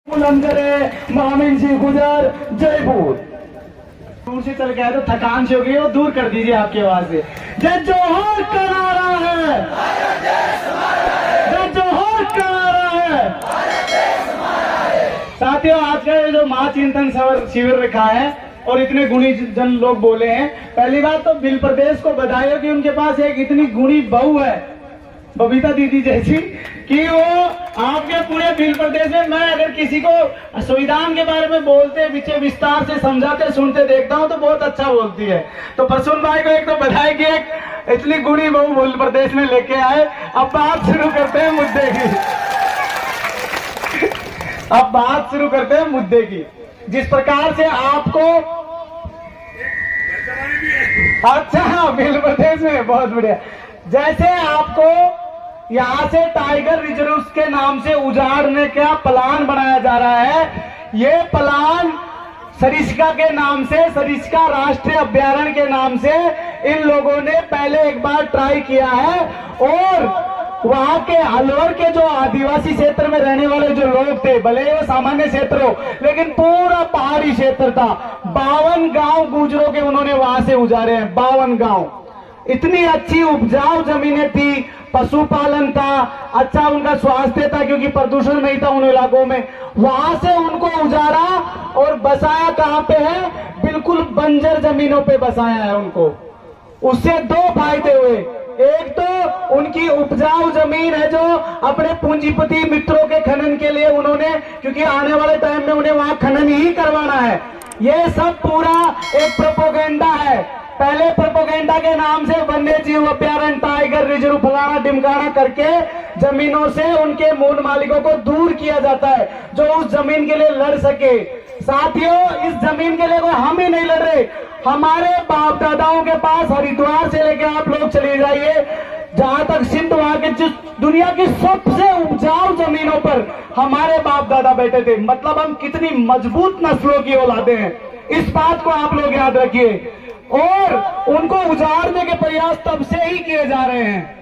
बुलंदरे मामिन जी गुजर जयपुर दूर से चल के आए तो थकान से हो गई, वो दूर कर दीजिए आपकी आवाज से। जय जोहर करारा है, जय जोहर करारा है। साथियों, आज का जो महाचिंतन शिविर रखा है और इतने गुणी जन लोग बोले हैं। पहली बात तो बिल प्रदेश को बधाई हो कि उनके पास एक इतनी गुणी बहू है, बबीता दीदी जैसी, कि वो आपके पूरे बिल प्रदेश में, मैं अगर किसी को संविधान के बारे में बोलते विषय विस्तार से समझाते सुनते देखता हूँ तो बहुत अच्छा बोलती है। तो प्रसून भाई को एक तो बधाई कि एक इतनी गुणी बहू बिल प्रदेश में लेके आए। अब बात शुरू करते हैं मुद्दे की। अब बात शुरू करते हैं मुद्दे की। जिस प्रकार से आपको, अच्छा बिल प्रदेश में बहुत बढ़िया, जैसे आपको यहाँ से टाइगर रिजर्व के नाम से उजाड़ने का प्लान बनाया जा रहा है, ये प्लान सरिस्का के नाम से, सरिस्का राष्ट्रीय अभ्यारण्य के नाम से इन लोगों ने पहले एक बार ट्राई किया है। और वहां के अलवर के जो आदिवासी क्षेत्र में रहने वाले जो लोग थे, भले वो सामान्य क्षेत्र हो लेकिन पूरा पहाड़ी क्षेत्र था, 52 गांव गुजरों के उन्होंने वहां से उजाड़े हैं। 52 गांव, इतनी अच्छी उपजाऊ जमीनें थी, पशुपालन था, अच्छा उनका स्वास्थ्य था क्योंकि प्रदूषण नहीं था उन इलाकों में। वहां से उनको उजाड़ा और बसाया कहां पे है? बिल्कुल बंजर जमीनों पे बसाया है उनको। उससे दो फायदे हुए। एक तो उनकी उपजाऊ जमीन है जो अपने पूंजीपति मित्रों के खनन के लिए उन्होंने, क्योंकि आने वाले टाइम में उन्हें वहां खनन ही करवाना है। ये सब पूरा एक प्रोपोगेंडा है। पहले प्रोपोगेंडा के नाम से वन्य जीव अभ्यारण्य, टाइगर रिजर्व, फलाना ढिमकाना करके जमीनों से उनके मूल मालिकों को दूर किया जाता है जो उस जमीन के लिए लड़ सके। साथियों, इस जमीन के लिए कोई हम ही नहीं लड़ रहे, हमारे बाप दादाओं के पास हरिद्वार से लेके आप लोग चले जाइए, जहां तक सिंध, वहां के जिस दुनिया की सबसे उपजाऊ जमीनों पर हमारे बाप दादा बैठे थे। मतलब हम कितनी मजबूत नस्लों की औलादे हैं, इस बात को आप लोग याद रखिए। और उनको उजाड़ने के प्रयास तब से ही किए जा रहे हैं।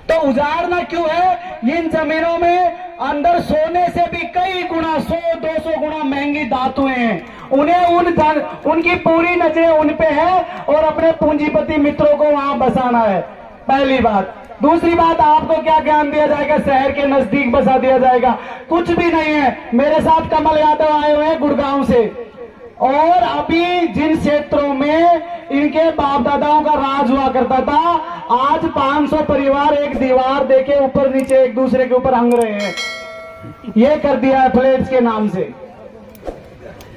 तो उजाड़ना क्यों है? इन जमीनों में अंदर सोने से भी कई गुना, 100-200 गुना महंगी धातुएं हैं। उन्हें उनकी पूरी नजरें उन पे है और अपने पूंजीपति मित्रों को वहां बसाना है, पहली बात। दूसरी बात, आपको क्या ज्ञान दिया जाएगा? शहर के नजदीक बसा दिया जाएगा, कुछ भी नहीं है। मेरे साथ कमल यादव आए हुए हैं गुड़गांव से, और अभी जिन क्षेत्रों में इनके बाप दादाओं का राज हुआ करता था, आज 500 परिवार एक दीवार देके ऊपर नीचे एक दूसरे के ऊपर हंग रहे हैं। ये कर दिया है फ्लैट्स के नाम से।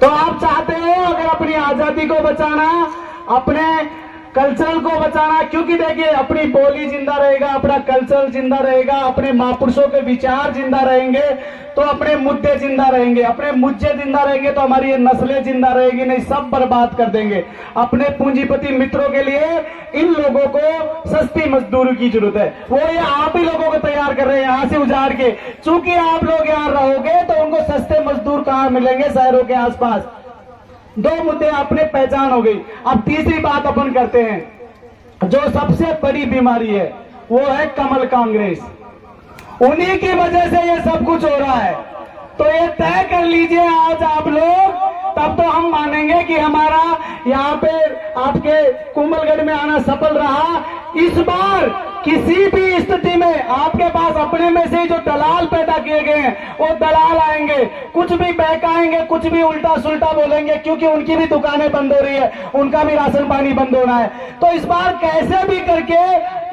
तो आप चाहते हो अगर अपनी आजादी को बचाना, अपने कल्चरल को बचाना, क्योंकि देखिए अपनी बोली जिंदा रहेगा, अपना कल्चर जिंदा रहेगा, अपने महापुरुषों के विचार जिंदा रहेंगे तो अपने मुद्दे जिंदा रहेंगे, अपने मुद्दे जिंदा रहेंगे तो हमारी ये नस्लें जिंदा रहेगी। नहीं, सब बर्बाद कर देंगे। अपने पूंजीपति मित्रों के लिए इन लोगों को सस्ती मजदूरी की जरूरत है, वो ये आप ही लोगों को तैयार कर रहे हैं यहाँ से उजाड़ के। चूंकि आप लोग यहाँ रहोगे तो उनको सस्ते मजदूर कहाँ मिलेंगे? शहरों के आसपास। दो मुद्दे अपने पहचान हो गई। अब तीसरी बात अपन करते हैं, जो सबसे बड़ी बीमारी है वो है कमल कांग्रेस। उन्हीं की वजह से ये सब कुछ हो रहा है। तो ये तय कर लीजिए आज आप लोग, तब तो हम मानेंगे कि हमारा यहाँ पे आपके कोमलगढ़ में आना सफल रहा। इस बार किसी भी स्थिति में आपके पास अपने में से जो दलाल पैदा किए गए हैं वो दलाल आएंगे, कुछ भी बहकाएंगे, कुछ भी उल्टा सुल्टा बोलेंगे, क्योंकि उनकी भी दुकानें बंद हो रही है, उनका भी राशन पानी बंद होना है। तो इस बार कैसे भी करके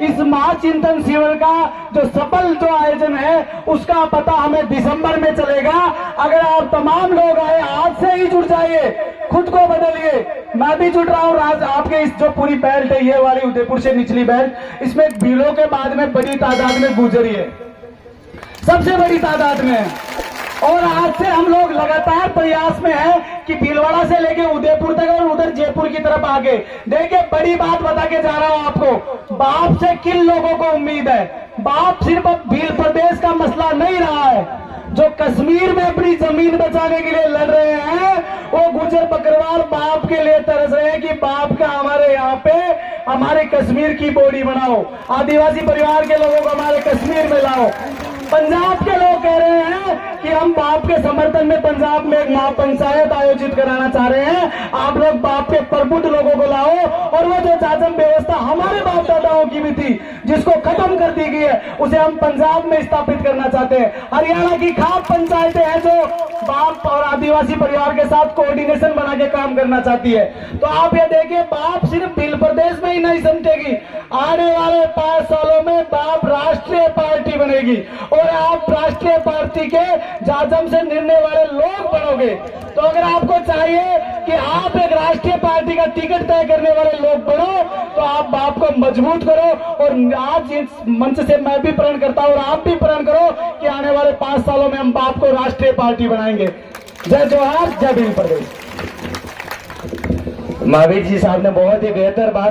इस महाचिंतन शिविर का जो सफल जो आयोजन है उसका पता हमें दिसंबर में चलेगा। अगर आप तमाम लोग आए, आज से ही जुड़ जाइए, खुद को बदलिए। मैं भी जुड़ रहा हूँ। आपके इस जो पूरी बेल्ट है, ये वाली उदयपुर से निचली बेल्ट, इसमें भीलों के बाद में बड़ी तादाद में गुजरी है, सबसे बड़ी तादाद में है। और आज से हम लोग लगातार प्रयास में हैं कि भीलवाड़ा से लेके उदयपुर तक और उधर जयपुर की तरफ आगे। देखिए, बड़ी बात बता के जा रहा हूं आपको, बाप से किन लोगों को उम्मीद है? बाप सिर्फ अब भील प्रदेश का मसला नहीं रहा है। जो कश्मीर में अपनी जमीन बचाने के लिए लड़ रहे हैं, वो गुजर बकरवाल बाप के लिए तरस रहे हैं कि बाप का हमारे यहाँ पे, हमारे कश्मीर की बॉडी बनाओ, आदिवासी परिवार के लोगों को हमारे कश्मीर में लाओ। पंजाब के लोग कह रहे हैं कि हम बाप के समर्थन में पंजाब में एक महापंचायत आयोजित कराना चाह रहे हैं। आप लोग बाप के प्रबुद्ध लोगों को लाओ और वो जो जाजम व्यवस्था हमारे बाप दादाओं की भी थी, जिसको खत्म कर दी गई है, उसे हम पंजाब में स्थापित करना चाहते हैं। हरियाणा की खाप पंचायतें हैं जो बाप और आदिवासी परिवार के साथ कोऑर्डिनेशन बना के काम करना चाहती है। तो आप ये देखिए, बाप सिर्फ भील प्रदेश में ही नहीं समझेगी, आने वाले 5 सालों में बाप राष्ट्रीय पार्टी बनेगी और आप राष्ट्रीय पार्टी के जाजम से निर्णय वाले लोग बनोगे। तो अगर आपको चाहिए कि आप एक राष्ट्रीय पार्टी का टिकट तय करने वाले लोग बनो, तो आप बाप को मजबूत करो। और आज इस मंच से मैं भी प्रण करता हूं और आप भी प्रण करो कि आने वाले 5 सालों में हम बाप को राष्ट्रीय पार्टी बनाएंगे। जय जोहार, जय भील प्रदेश। महावीर जी साहब ने बहुत ही बेहतर बात